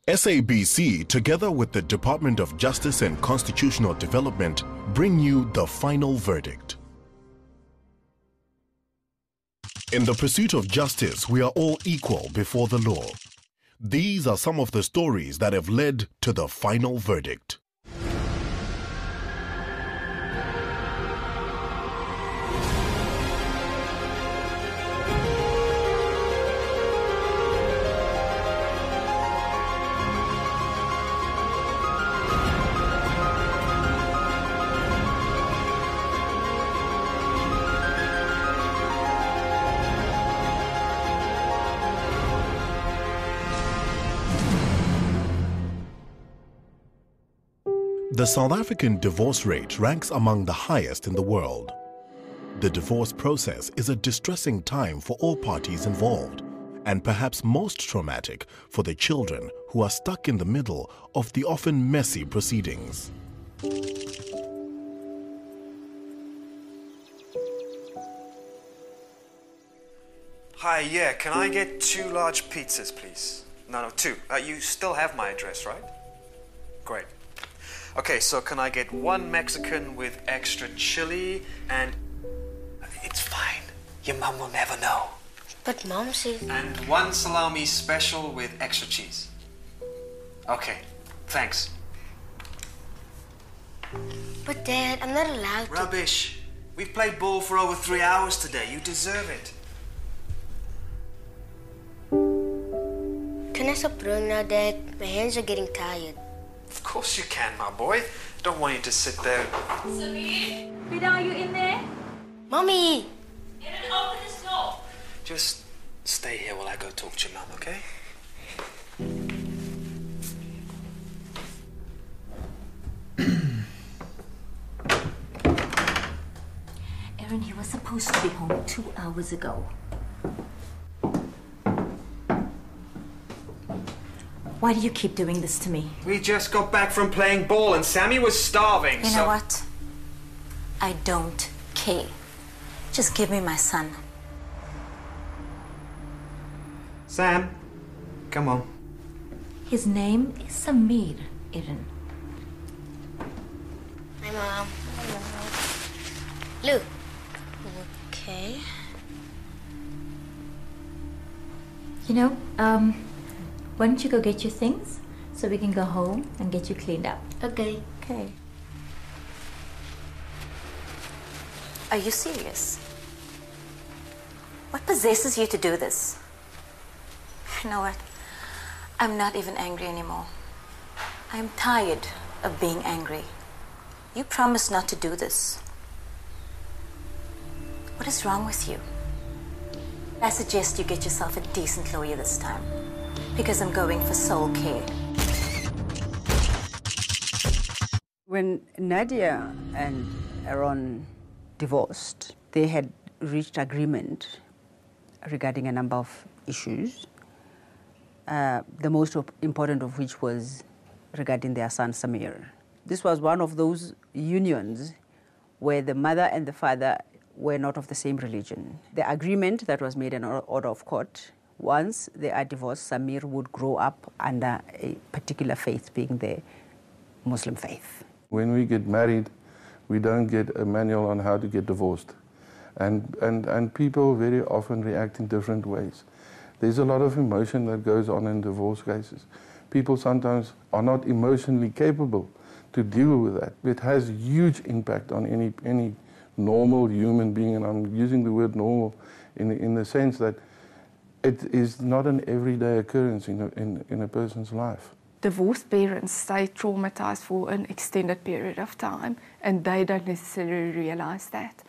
SABC, together with the Department of Justice and Constitutional Development, bring you the final verdict. In the pursuit of justice, we are all equal before the law. These are some of the stories that have led to the final verdict. The South African divorce rate ranks among the highest in the world. The divorce process is a distressing time for all parties involved, and perhaps most traumatic for the children who are stuck in the middle of the often messy proceedings. Hi, yeah, can I get 2 large pizzas, please? No, 2. You still have my address, right? Great. Okay, so can I get 1 Mexican with extra chili and... It's fine. Your mum will never know. But Mom says... And 1 salami special with extra cheese. Okay, thanks. But Dad, I'm not allowed to... Rubbish. We've played ball for over 3 hours today. You deserve it. Can I stop rowing now, Dad? My hands are getting tired. Of course you can, my boy. Don't want you to sit there. Samir, Vida, are you in there? Mommy! Erin, open this door. Just stay here while I go talk to your mum, okay? Erin, he was supposed to be home 2 hours ago. Why do you keep doing this to me? We just got back from playing ball and Sammy was starving, You know what? I don't care. Just give me my son. Sam, come on. His name is Samir, Erin. Hi, Mom. Look. Okay. You know, why don't you go get your things so we can go home and get you cleaned up? Okay. Okay. Are you serious? What possesses you to do this? You know what? I'm not even angry anymore. I'm tired of being angry. You promised not to do this. What is wrong with you? I suggest you get yourself a decent lawyer this time, because I'm going for soul care. When Nadia and Aaron divorced, they had reached agreement regarding a number of issues, the most important of which was regarding their son Samir. This was one of those unions where the mother and the father were not of the same religion. The agreement that was made in order of court, once they are divorced, Samir would grow up under a particular faith, being the Muslim faith. When we get married, we don't get a manual on how to get divorced. And people very often react in different ways. There's a lot of emotion that goes on in divorce cases. People sometimes are not emotionally capable to deal with that. It has huge impact on any normal human being, and I'm using the word normal in the sense that it is not an everyday occurrence in a person's life. Divorced parents stay traumatized for an extended period of time, and they don't necessarily realize that.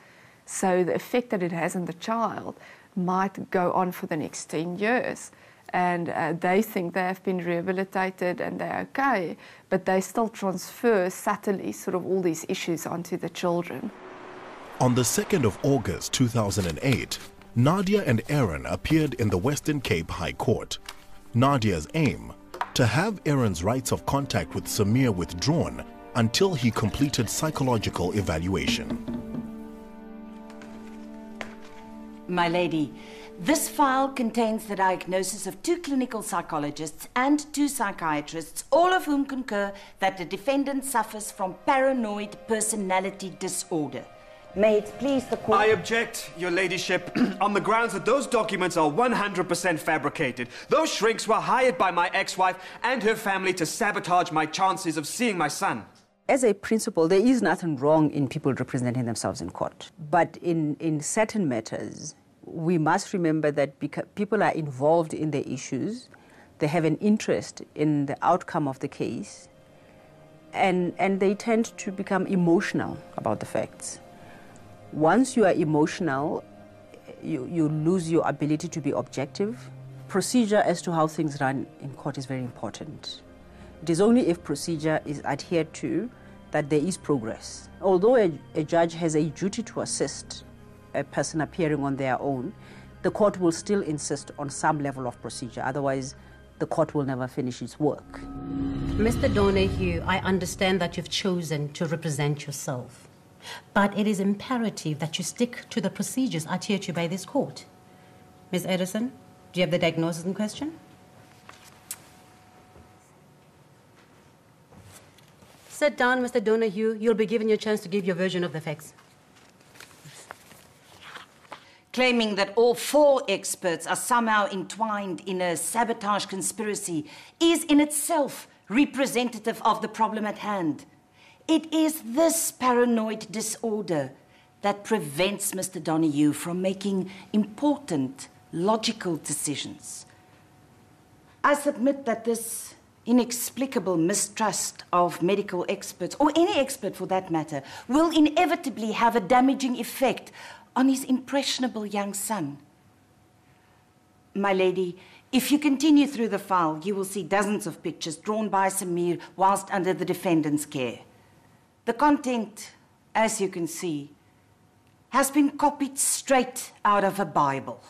So the effect that it has on the child might go on for the next 10 years. And they think they have been rehabilitated and they're okay, but they still transfer subtly sort of all these issues onto the children. On the 2nd of August 2008, Nadia and Aaron appeared in the Western Cape High Court. Nadia's aim, to have Aaron's rights of contact with Samir withdrawn until he completed psychological evaluation. My lady, This file contains the diagnosis of 2 clinical psychologists and 2 psychiatrists, all of whom concur that the defendant suffers from paranoid personality disorder. May it please the court... I object, your ladyship, on the grounds that those documents are 100% fabricated. Those shrinks were hired by my ex-wife and her family to sabotage my chances of seeing my son. As a principle, there is nothing wrong in people representing themselves in court. But in certain matters, we must remember that because people are involved in the issues, they have an interest in the outcome of the case, and they tend to become emotional about the facts. Once you are emotional, you lose your ability to be objective. Procedure as to how things run in court is very important. It is only if procedure is adhered to that there is progress. Although a judge has a duty to assist a person appearing on their own, the court will still insist on some level of procedure. Otherwise, the court will never finish its work. Mr. Donahue, I understand that you've chosen to represent yourself, but it is imperative that you stick to the procedures adhered to by this court. Ms. Edison, do you have the diagnosis in question? Sit down, Mr. Donahue. You'll be given your chance to give your version of the facts. Claiming that all 4 experts are somehow entwined in a sabotage conspiracy is in itself representative of the problem at hand. It is this paranoid disorder that prevents Mr. Donahue from making important, logical decisions. I submit that this inexplicable mistrust of medical experts, or any expert for that matter, will inevitably have a damaging effect on his impressionable young son. My lady, if you continue through the file, you will see dozens of pictures drawn by Samir whilst under the defendant's care. The content, as you can see, has been copied straight out of a Bible.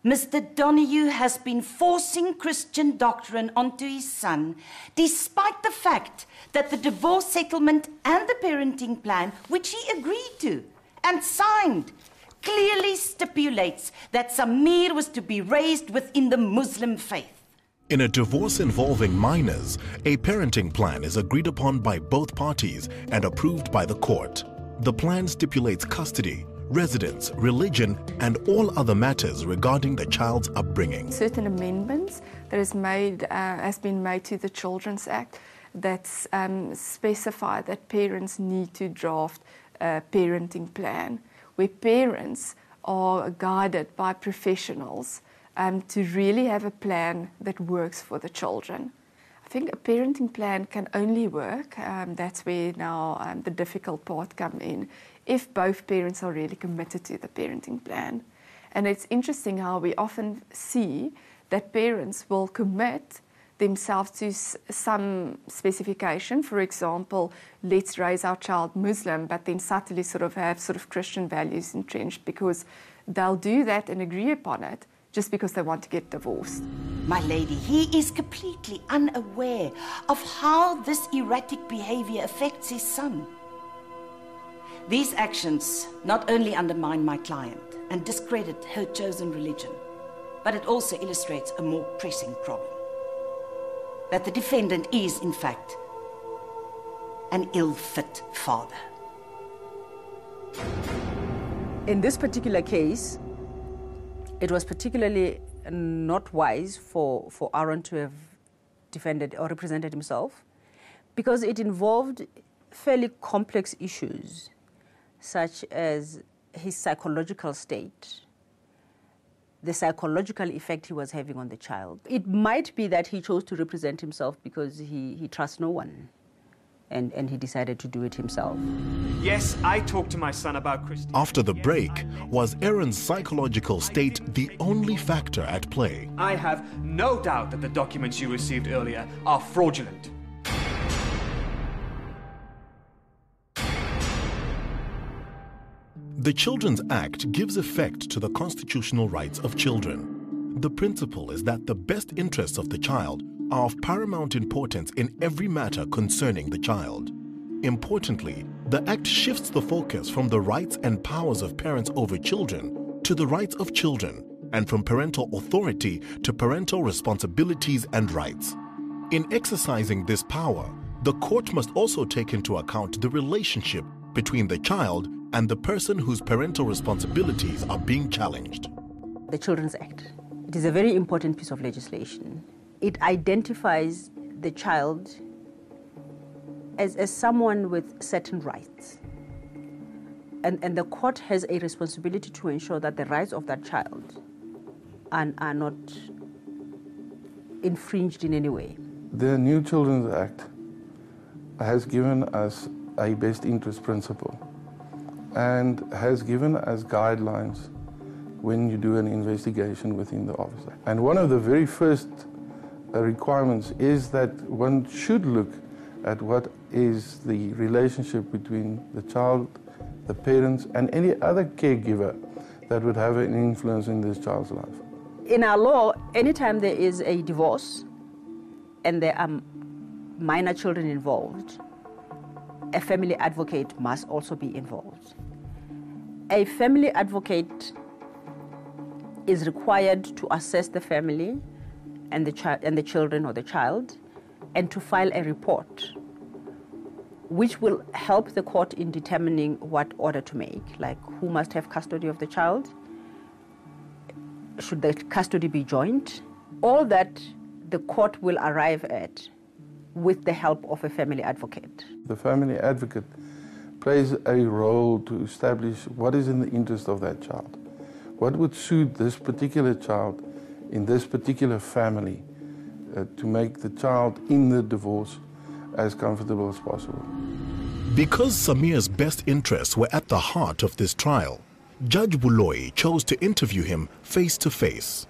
Mr. Donahue has been forcing Christian doctrine onto his son, despite the fact that the divorce settlement and the parenting plan, which he agreed to and signed, clearly stipulates that Samir was to be raised within the Muslim faith. In a divorce involving minors, a parenting plan is agreed upon by both parties and approved by the court. The plan stipulates custody, residence, religion, and all other matters regarding the child's upbringing. Certain amendments that has been made to the Children's Act that specify that parents need to draft a parenting plan, where parents are guided by professionals to really have a plan that works for the children. I think a parenting plan can only work, that's where now the difficult part comes in, if both parents are really committed to the parenting plan. And it's interesting how we often see that parents will commit themselves to some specification. For example, let's raise our child Muslim, but then subtly have Christian values entrenched, because they'll do that and agree upon it just because they want to get divorced. My lady, he is completely unaware of how this erratic behavior affects his son. These actions not only undermine my client and discredit her chosen religion, but it also illustrates a more pressing problem. That the defendant is, in fact, an ill-fit father. In this particular case, it was particularly not wise for Aaron to have defended or represented himself, because it involved fairly complex issues, such as his psychological state, the psychological effect he was having on the child. It might be that he chose to represent himself because he trusts no one, and he decided to do it himself. Yes, I talked to my son about Christianity. After the break, was Aaron's psychological state the only factor at play? I have no doubt that the documents you received earlier are fraudulent. The Children's Act gives effect to the constitutional rights of children. The principle is that the best interests of the child are of paramount importance in every matter concerning the child. Importantly, the Act shifts the focus from the rights and powers of parents over children to the rights of children and from parental authority to parental responsibilities and rights. In exercising this power, the court must also take into account the relationship between the child and the person whose parental responsibilities are being challenged. The Children's Act. It is a very important piece of legislation. It identifies the child as someone with certain rights. And the court has a responsibility to ensure that the rights of that child are not infringed in any way. The new Children's Act has given us a best interest principle and has given us guidelines when you do an investigation within the office. And one of the very first requirements is that one should look at what is the relationship between the child, the parents, and any other caregiver that would have an influence in this child's life. In our law, anytime there is a divorce and there are minor children involved, a family advocate must also be involved. A family advocate is required to assess the family and the children or the child, and to file a report, which will help the court in determining what order to make, like who must have custody of the child, should the custody be joint. All that the court will arrive at with the help of a family advocate. The family advocate plays a role to establish what is in the interest of that child. What would suit this particular child in this particular family to make the child in the divorce as comfortable as possible. Because Samir's best interests were at the heart of this trial, Judge Buloi chose to interview him face to face.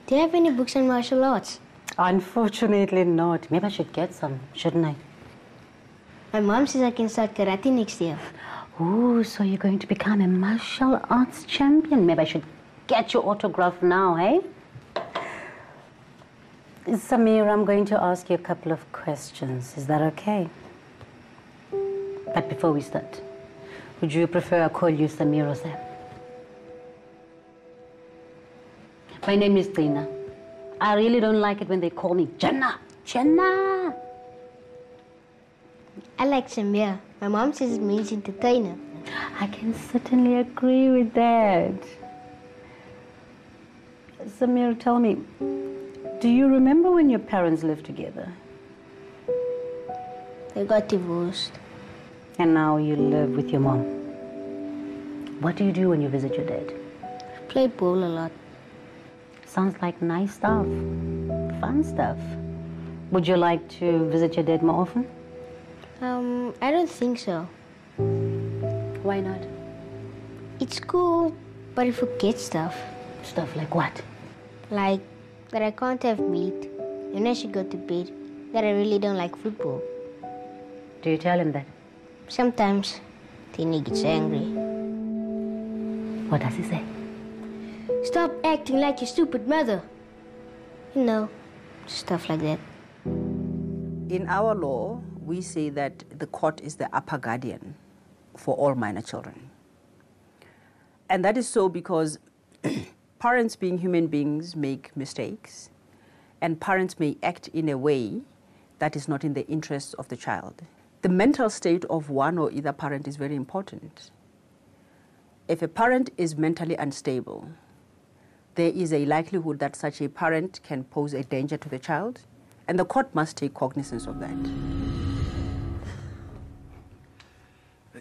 Do you have any books on martial arts? Unfortunately not. Maybe I should get some, shouldn't I? My mom says I can start karate next year. Ooh, so you're going to become a martial arts champion. Maybe I should get your autograph now, eh? Samir, I'm going to ask you a couple of questions. Is that okay? But before we start, would you prefer I call you Samir or Sam? My name is Tina. I really don't like it when they call me Jannah. Jannah! I like Samir. My mom says it means entertainer. I can certainly agree with that. Samir, tell me, do you remember when your parents lived together? They got divorced. And now you live with your mom. What do you do when you visit your dad? Play ball a lot. Sounds like nice stuff, fun stuff. Would you like to visit your dad more often? I don't think so. Why not? It's cool, but I forget stuff. Stuff like what? Like that I can't have meat, and I should go to bed, that I really don't like football. Do you tell him that? Sometimes, then he gets angry. What does he say? Stop acting like your stupid mother. You know, stuff like that. In our law, we say that the court is the upper guardian for all minor children. And that is so because parents, being human beings, make mistakes, and parents may act in a way that is not in the interests of the child. The mental state of one or either parent is very important. If a parent is mentally unstable, there is a likelihood that such a parent can pose a danger to the child, and the court must take cognizance of that.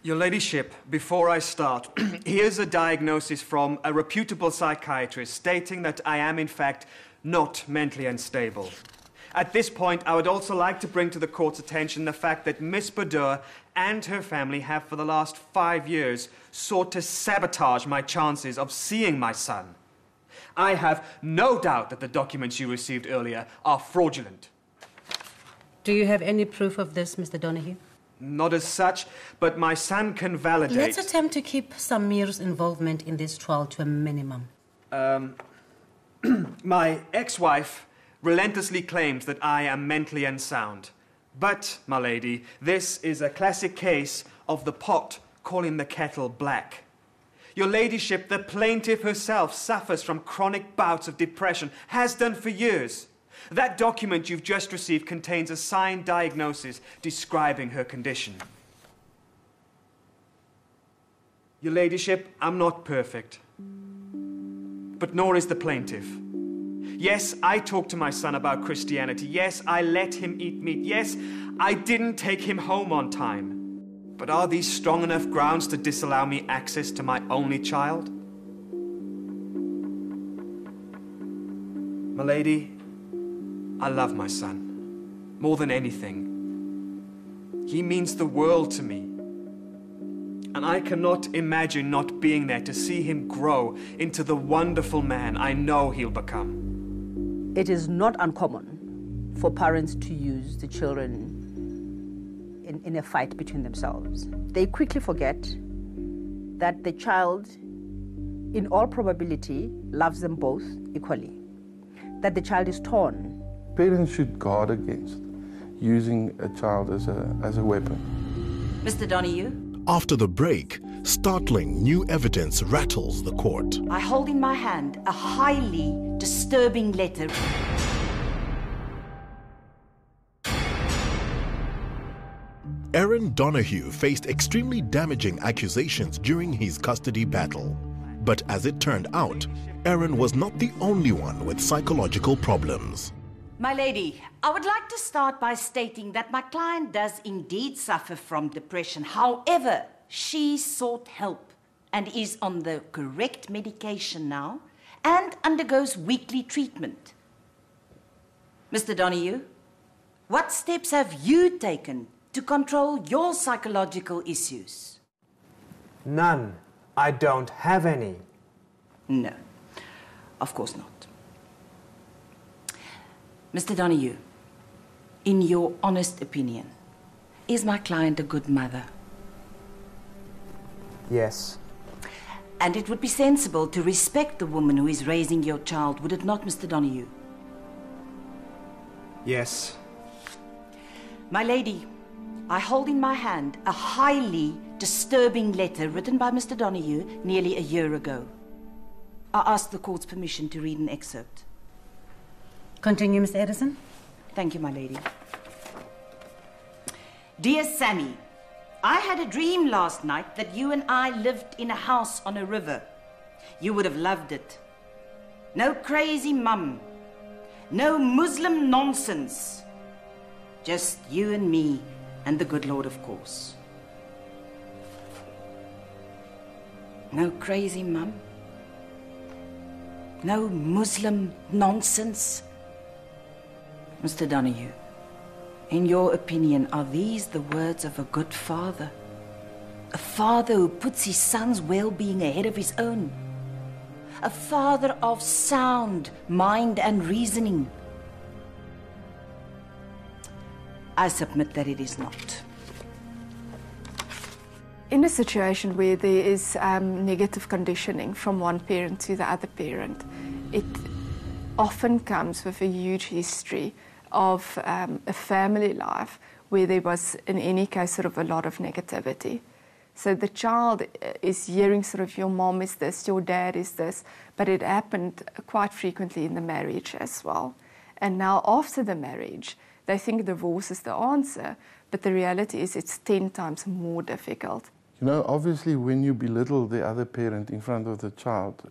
Your Ladyship, before I start, here's a diagnosis from a reputable psychiatrist stating that I am, in fact, not mentally unstable. At this point, I would also like to bring to the court's attention the fact that Miss Badur and her family have, for the last 5 years, sought to sabotage my chances of seeing my son. I have no doubt that the documents you received earlier are fraudulent. Do you have any proof of this, Mr. Donahue? Not as such, but my son can validate... Let's attempt to keep Samir's involvement in this trial to a minimum. My ex-wife relentlessly claims that I am mentally unsound. But, my lady, this is a classic case of the pot calling the kettle black. Your ladyship, the plaintiff herself suffers from chronic bouts of depression, has done for years. That document you've just received contains a signed diagnosis describing her condition. Your ladyship, I'm not perfect, but nor is the plaintiff. Yes, I talked to my son about Christianity. Yes, I let him eat meat. Yes, I didn't take him home on time. But are these strong enough grounds to disallow me access to my only child? My lady, I love my son more than anything. He means the world to me. And I cannot imagine not being there to see him grow into the wonderful man I know he'll become. It is not uncommon for parents to use the children in a fight between themselves. They quickly forget that the child, in all probability, loves them both equally, that the child is torn. Parents should guard against using a child as a weapon. Mr. Donahue? After the break, startling new evidence rattles the court. I hold in my hand a highly disturbing letter. Aaron Donahue faced extremely damaging accusations during his custody battle. But as it turned out, Aaron was not the only one with psychological problems. My lady, I would like to start by stating that my client does indeed suffer from depression. However, she sought help and is on the correct medication now and undergoes weekly treatment. Mr. Donahue, what steps have you taken to control your psychological issues? None. I don't have any. No, of course not. Mr. Donahue, in your honest opinion, is my client a good mother? Yes. And it would be sensible to respect the woman who is raising your child, would it not, Mr. Donahue? Yes. My lady, I hold in my hand a highly disturbing letter written by Mr. Donahue nearly a year ago. I ask the court's permission to read an excerpt. Continue, Miss Edison. Thank you, my lady. Dear Sammy, I had a dream last night that you and I lived in a house on a river. You would have loved it. No crazy mum. No Muslim nonsense. Just you and me and the good Lord, of course. No crazy mum. No Muslim nonsense. Mr. Donahue, in your opinion, are these the words of a good father? A father who puts his son's well-being ahead of his own? A father of sound mind and reasoning? I submit that it is not. In a situation where there is negative conditioning from one parent to the other parent, it often comes with a huge history of a family life where there was, in any case, sort of a lot of negativity. So the child is hearing sort of your mom is this, your dad is this, but it happened quite frequently in the marriage as well. And now after the marriage, they think divorce is the answer, but the reality is it's 10 times more difficult. You know, obviously when you belittle the other parent in front of the child,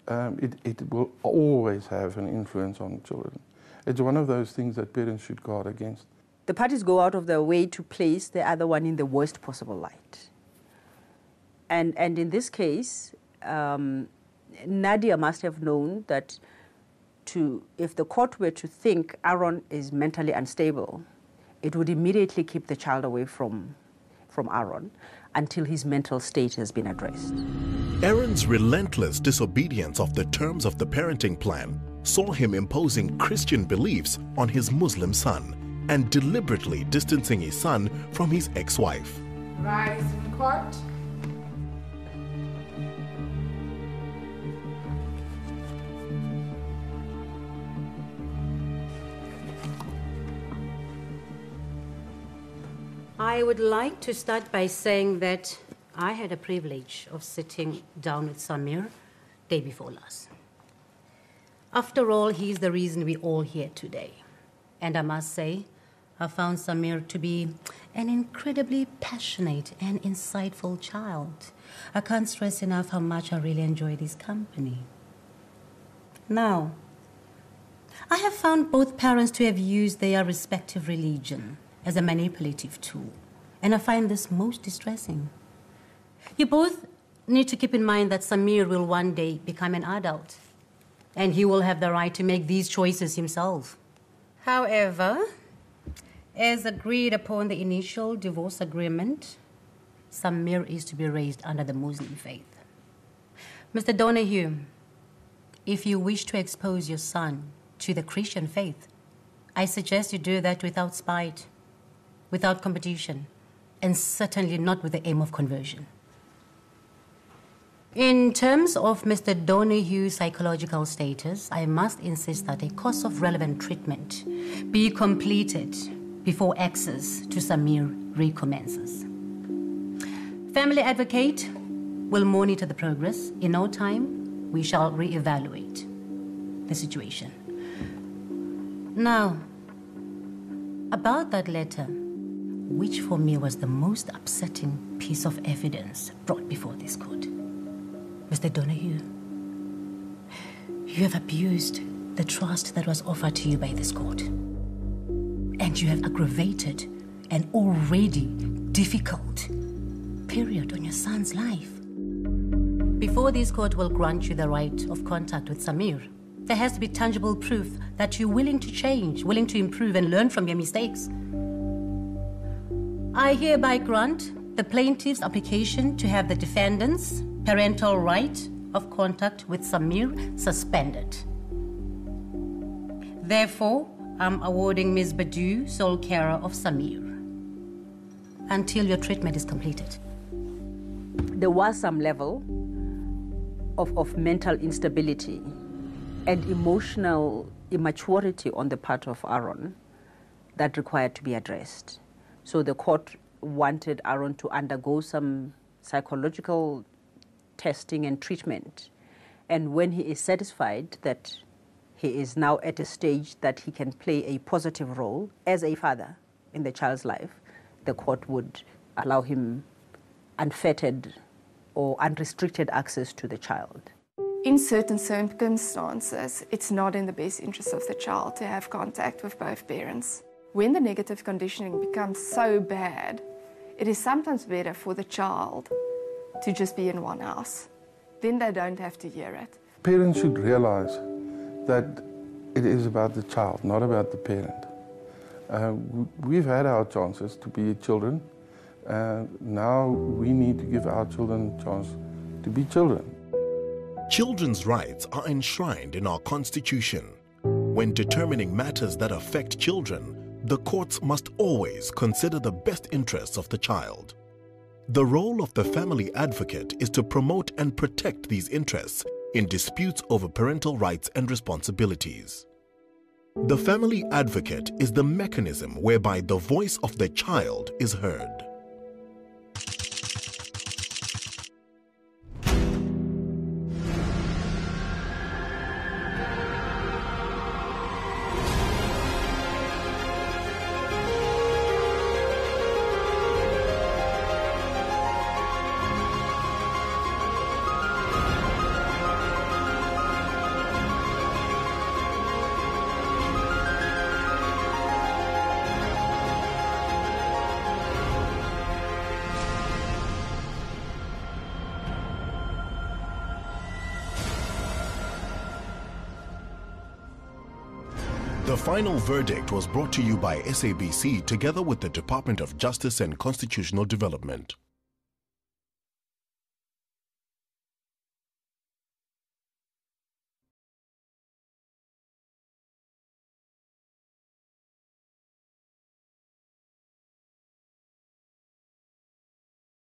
it will always have an influence on children. It's one of those things that parents should guard against. The parties go out of their way to place the other one in the worst possible light. And in this case, Nadia must have known that if the court were to think Aaron is mentally unstable, it would immediately keep the child away from Aaron until his mental state has been addressed. Aaron's relentless disobedience of the terms of the parenting plan saw him imposing Christian beliefs on his Muslim son and deliberately distancing his son from his ex-wife. Rise in court. I would like to start by saying that I had the privilege of sitting down with Samir day before last. After all, he's the reason we're all here today. And I must say, I found Samir to be an incredibly passionate and insightful child. I can't stress enough how much I really enjoyed his company. Now, I have found both parents to have used their respective religion as a manipulative tool, and I find this most distressing. You both need to keep in mind that Samir will one day become an adult, and he will have the right to make these choices himself. However, as agreed upon the initial divorce agreement, Samir is to be raised under the Muslim faith. Mr. Donahue, if you wish to expose your son to the Christian faith, I suggest you do that without spite, without competition, and certainly not with the aim of conversion. In terms of Mr. Donahue's psychological status, I must insist that a course of relevant treatment be completed before access to Samir recommences. Family advocate will monitor the progress. In no time, we shall reevaluate the situation. Now, about that letter, which for me was the most upsetting piece of evidence brought before this court. Mr. Donahue, you have abused the trust that was offered to you by this court. And you have aggravated an already difficult period on your son's life. Before this court will grant you the right of contact with Samir, there has to be tangible proof that you're willing to change, willing to improve and learn from your mistakes. I hereby grant the plaintiff's application to have the defendant's parental right of contact with Samir suspended. Therefore, I'm awarding Ms. Badu sole carer of Samir until your treatment is completed. There was some level of mental instability and emotional immaturity on the part of Aaron that required to be addressed. So the court wanted Aaron to undergo some psychological testing and treatment. And when he is satisfied that he is now at a stage that he can play a positive role as a father in the child's life, the court would allow him unfettered or unrestricted access to the child. In certain circumstances, it's not in the best interest of the child to have contact with both parents. When the negative conditioning becomes so bad, it is sometimes better for the child to just be in one house. Then they don't have to hear it. Parents should realize that it is about the child, not about the parent. We've had our chances to be children. Now we need to give our children a chance to be children. Children's rights are enshrined in our Constitution. When determining matters that affect children, the courts must always consider the best interests of the child. The role of the family advocate is to promote and protect these interests in disputes over parental rights and responsibilities. The family advocate is the mechanism whereby the voice of the child is heard. The final verdict was brought to you by SABC together with the Department of Justice and Constitutional Development.